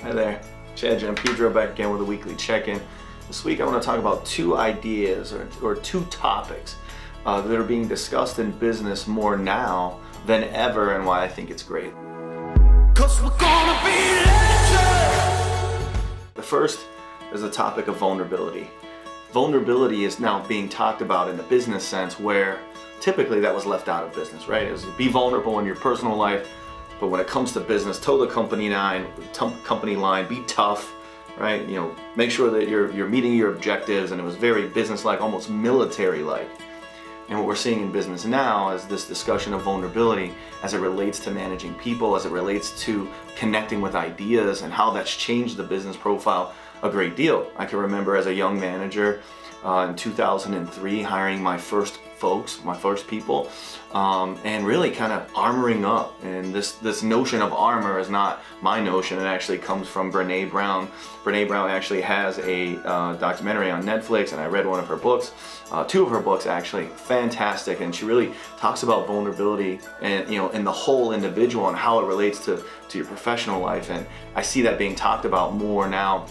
Hi there, Chad Giampedro back again with a weekly check-in. This week I want to talk about two ideas or two topics that are being discussed in business more now than ever and why I think it's great. 'Cause we're gonna be legends. The first is the topic of vulnerability. Vulnerability is now being talked about in the business sense where typically that was left out of business, right? It was be vulnerable in your personal life, but when it comes to business, toe the company line, be tough, right? You know, make sure that you're meeting your objectives, and it was very business-like, almost military-like. And what we're seeing in business now is this discussion of vulnerability as it relates to managing people, as it relates to connecting with ideas, and how that's changed the business profile a great deal. I can remember as a young manager in 2003 hiring my first people, and really kind of armoring up. And this notion of armor is not my notion. It actually comes from Brené Brown. Brené Brown actually has a documentary on Netflix, and I read one of her books, two of her books actually, fantastic. And she really talks about vulnerability and in the whole individual and how it relates to your professional life. And I see that being talked about more now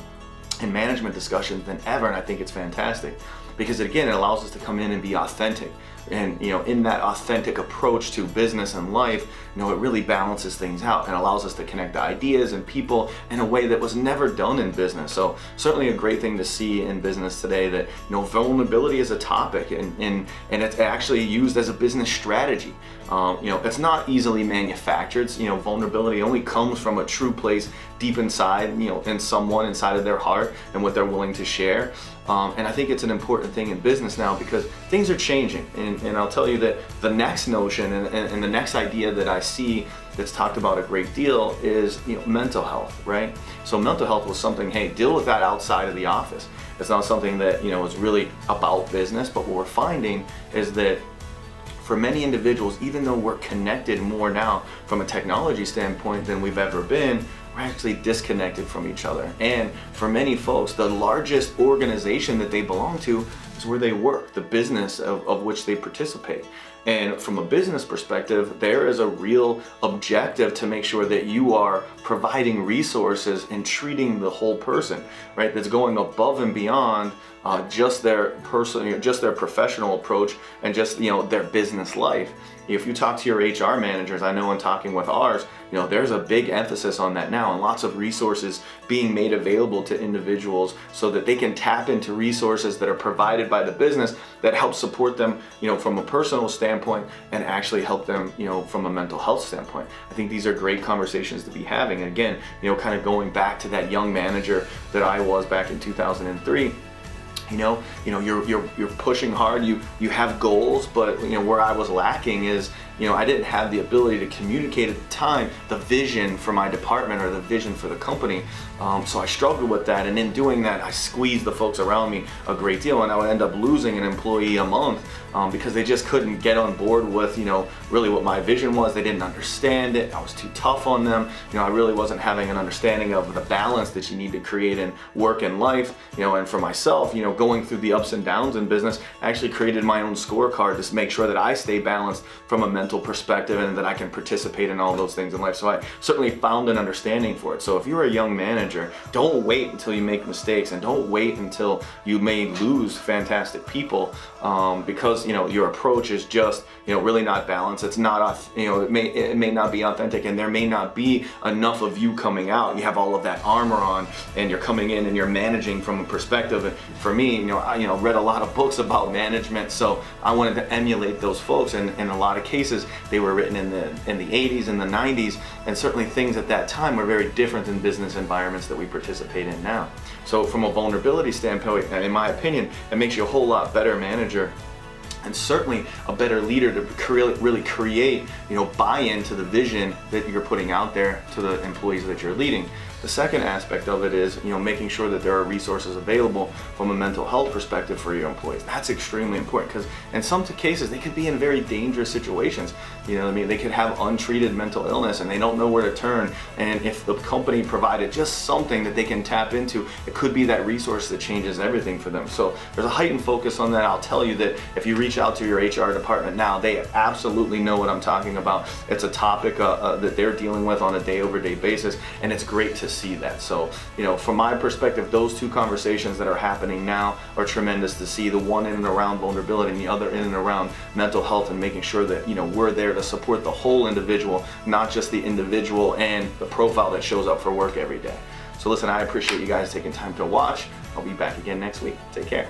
in management discussions than ever, and I think it's fantastic because again, it allows us to come in and be authentic. And in that authentic approach to business and life, it really balances things out and allows us to connect ideas and people in a way that was never done in business. So certainly a great thing to see in business today that vulnerability is a topic and it's actually used as a business strategy. It's not easily manufactured. Vulnerability only comes from a true place deep inside, in someone inside of their heart and what they're willing to share. And I think it's an important thing in business now because things are changing. And I'll tell you that the next notion and the next idea that I see that's talked about a great deal is mental health, right? So mental health was something, hey, deal with that outside of the office. It's not something that is really about business, but what we're finding is that for many individuals, even though we're connected more now from a technology standpoint than we've ever been, we're actually disconnected from each other. And for many folks, the largest organization that they belong to is where they work, the business of which they participate. And from a business perspective, there is a real objective to make sure that you are providing resources and treating the whole person, right? That's going above and beyond just their professional approach and just their business life. If you talk to your HR managers, I know in talking with ours, there's a big emphasis on that now and lots of resources being made available to individuals so that they can tap into resources that are provided by the business that help support them, from a personal standpoint and actually help them, from a mental health standpoint. I think these are great conversations to be having. And again, kind of going back to that young manager that I was back in 2003. You're pushing hard, you have goals, but where I was lacking is I didn't have the ability to communicate at the time the vision for my department or the vision for the company. So I struggled with that, and in doing that, I squeezed the folks around me a great deal, and I would end up losing an employee a month because they just couldn't get on board with really what my vision was. They didn't understand it. I was too tough on them. I really wasn't having an understanding of the balance that you need to create in work and life. And for myself, going through the ups and downs in business, I actually created my own scorecard to make sure that I stay balanced from a mental perspective and that I can participate in all those things in life. So I certainly found an understanding for it. So if you're a young manager, don't wait until you make mistakes, and don't wait until you may lose fantastic people because your approach is just really not balanced. It's not it may not be authentic, and there may not be enough of you coming out. You have all of that armor on, and you're coming in and you're managing from a perspective. And for me, I read a lot of books about management, so I wanted to emulate those folks. And in a lot of cases, they were written in the 80s and the 90s, and certainly things at that time were very different than business environments that we participate in now. So from a vulnerability standpoint, in my opinion, it makes you a whole lot better manager and certainly a better leader to really create, buy-in to the vision that you're putting out there to the employees that you're leading. The second aspect of it is, making sure that there are resources available from a mental health perspective for your employees. That's extremely important because in some cases they could be in very dangerous situations. They could have untreated mental illness and they don't know where to turn. And if the company provided just something that they can tap into, it could be that resource that changes everything for them. So there's a heightened focus on that. I'll tell you that if you reach out to your HR department now, they absolutely know what I'm talking about. It's a topic that they're dealing with on a day-over-day basis, and it's great to see that. So, from my perspective, those two conversations that are happening now are tremendous to see. The one in and around vulnerability and the other in and around mental health, and making sure that, we're there to support the whole individual, not just the individual and the profile that shows up for work every day. So listen, I appreciate you guys taking time to watch. I'll be back again next week. Take care.